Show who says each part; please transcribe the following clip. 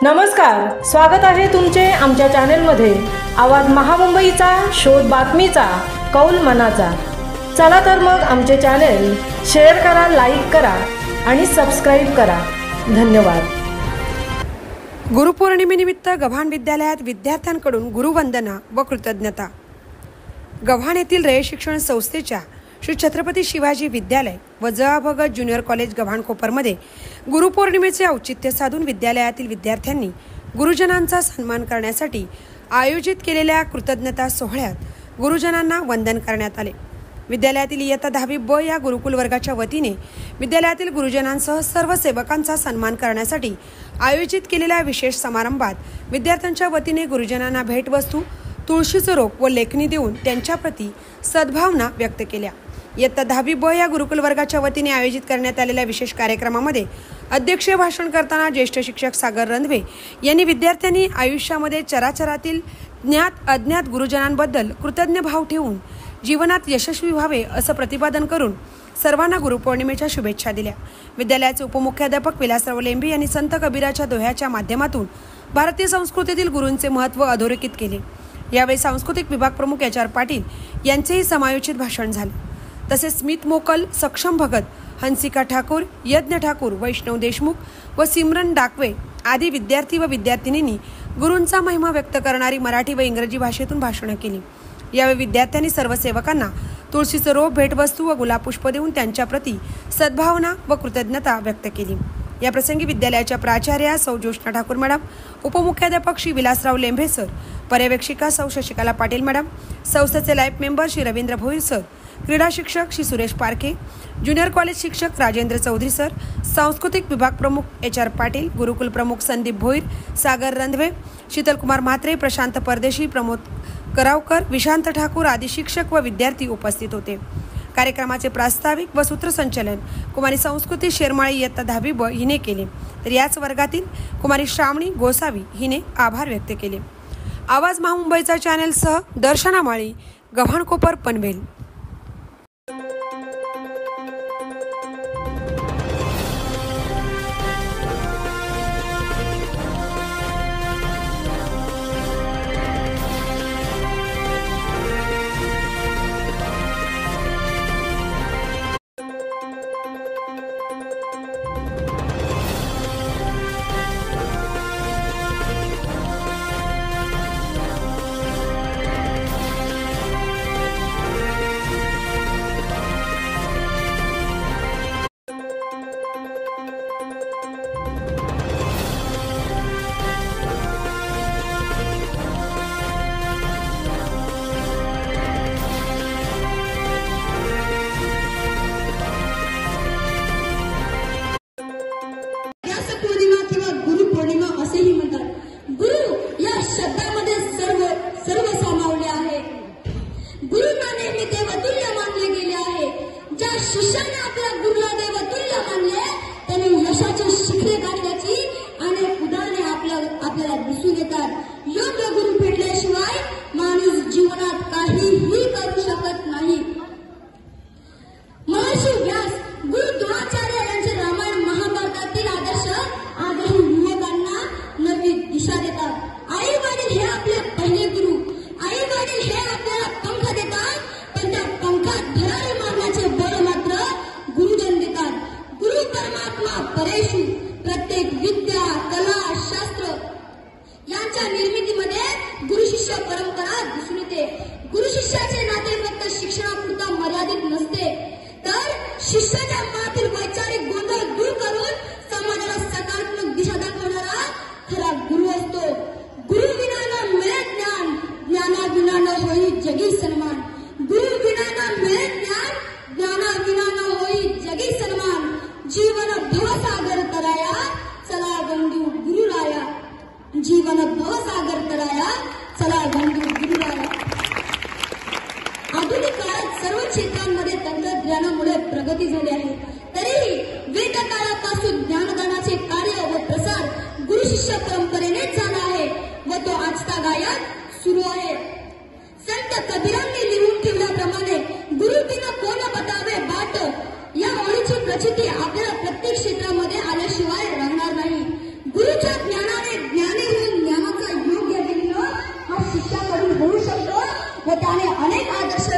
Speaker 1: नमस्कार, स्वागत आहे तुमचे आमच्या चॅनेलमध्ये। आवाज महामुंबईचा, शोध बातमीचा, कौल मनाचा। चला तर मग आमचे चॅनेल शेअर करा, लाईक करा आणि सबस्क्राइब करा। धन्यवाद।
Speaker 2: गुरुपौर्णिमेनिमित्त गव्हाण विद्यालयात विद्यार्थ्यांकडून गुरुवंदना व कृतज्ञता। गव्हाण येथील रयत शिक्षण संस्थेच्या श्री छत्रपती शिवाजी विद्यालय व ज.आ. भगत ज्युनियर कॉलेज गव्हाण कोपरमध्ये गुरुपौर्णिमेचे औचित्य साधून विद्यालयातील विद्यार्थ्यांनी गुरुजनांचा सन्मान करण्यासाठी आयोजित केलेल्या कृतज्ञता सोहळ्यात गुरुजनांना वंदन करण्यात आले। विद्यालयातील इयत्ता 10वी ब या गुरुकुल वर्गाच्या वतीने विद्यालयातील गुरुजनांसह सर्व सेवकांचा सन्मान करण्यासाठी आयोजित केलेल्या विशेष समारंभात विद्यार्थ्यांच्या वतीने गुरुजनांना भेटवस्तू, तुळशीचं रोप व लेखणी देऊन त्यांच्याप्रती सद्भावना व्यक्त केल्या। इयत्ता 10वी ब या गुरुकुल वर्गाच्या वतीने आयोजित करण्यात आलेल्या विशेष कार्यक्रमामध्ये अध्यक्षीय भाषण करताना ज्येष्ठ शिक्षक सागर रंधवे यांनी विद्यार्थ्यांनी आयुष्यामध्ये चराचरातील ज्ञात अज्ञात गुरुजनांबद्दल कृतज्ञ भाव ठेवून जीवनात यशस्वी व्हावे असं प्रतिपादन करून सर्वांना गुरुपौर्णिमेच्या शुभेच्छा दिल्या। विद्यालयाचे उपमुख्याध्यापक विलासराव लेंबे यांनी संत कबीराच्या दोह्याच्या माध्यमातून भारतीय संस्कृतीतील गुरूंचे महत्त्व अधोरेखित केले। यावेळी सांस्कृतिक विभाग प्रमुख एच.आर. पाटील यांचेही समायोजित भाषण झाले। तसेच स्मित मोकल, सक्षम भगत, हंसिका ठाकूर, यज्ञ ठाकूर, वैष्णव देशमुख व सिमरन डाकवे आदी विद्यार्थी व विद्यार्थिनींनी गुरूंचा महिमा व्यक्त करणारी मराठी व इंग्रजी भाषेतून भाषणे केली। यावेळी विद्यार्थ्यांनी सर्व सेवकांना तुळशीचं रोप, भेटवस्तू व गुलाबपुष्प देऊन त्यांच्याप्रती सद्भावना व कृतज्ञता व्यक्त केली। या प्रसंगी विद्यालयाच्या प्राचार्या सौ ज्योत्स्ना ठाकूर मॅडम, उपमुख्याध्यापक श्री विलासराव लेंबे सर, पर्यवेक्षिका सौ शशिकला पाटील मॅडम, संस्थेचे life member Shri Ravindra Bhoir sir, क्रीडा शिक्षक श्री सुरेश पारखे, ज्युनियर कॉलेज शिक्षक राजेंद्र चौधरी सर, सांस्कृतिक विभाग प्रमुख एच.आर. पाटील, गुरुकुल प्रमुख संदीप भोईर, सागर रंधवे, शीतलकुमार म्हात्रे, प्रशांत परदेशी, प्रमोद करावकर, विशांत ठाकूर आदी शिक्षक व विद्यार्थी उपस्थित होते। कार्यक्रमाचे प्रास्ताविक व सूत्रसंचालन कुमारी संस्कृती शेरमाळे इयत्ता 10वी ब हिने केले, तर याच वर्गातील कुमारी श्रावणी गोसावी हिने आभार व्यक्त केले। आवाज महामुंबईचा चॅनेलसह दर्शना माळी, गव्हाण कोपर, पनवेल।
Speaker 3: शिष्याने आपल्या गुरुला देवतुल्य मानले, त्यांनी यशाचे शिखरे गाठल्याची अनेक उदाहरणे आपल्याला दिसून येतात। योग्य गुरु भेटल्याशिवाय माणूस जीवनात काहीही करू शकत नाही। महर्षी व्यास, गुरु द्रोणाचार्य यांचे रामायण महाभारतातील आदर्श आजही युवकांना नवी दिशा देतात। आई वडील हे आपले पहिले गुरु, आई वडील हे आपल्याला पंख देतात, पण त्या पंखात भरारी मारण्याचे बळ मात्र गुरुजन देतात। गुरु परमात्मा परेशु, प्रत्येक विद्या, कला, शास्त्र यांच्या निर्मितीमध्ये गुरु शिष्य परंपरा दिसून येते। गुरु शिष्याचे नाते फक्त शिक्षणापुरता मर्यादित नसते, तर शिष्याच्या मनातील वैचारिक गोंधळ दूर करून समाजाला सकारात्मक दिशा दाखवणारा खरा गुरु असतो। गुरु विना न मिळे ज्ञान, ज्ञानाविना न होई जगी सन्मान। गुरु विना न मिळे ज्ञान, ज्ञानाविना न होई जगी सन्मान। जीवन भवसागर तराया, चला बंधू गुरुराया। जीवन भवसागर तराया, चला बंधू गुरुराया। आधुनिक काळात सर्व क्षेत्रांमध्ये तंत्रज्ञानामुळे प्रगती झाली आहे, तरीही वेद काळापासून ज्ञानदानाचे कार्य व प्रसार गुरु शिष्य परंपरेनेच झाला आहे व तो आजतागायत सुरू आहे। संत कबीरांनी लिहून ठेवल्याप्रमाणे गुरु बिना कोण बतावे बाट, या ओळीची प्रचिती आपल्याला प्रत्येक क्षेत्रामध्ये आल्याशिवाय राहणार नाही। गुरुच्या ज्ञानाने त्याने अनेक आदर्श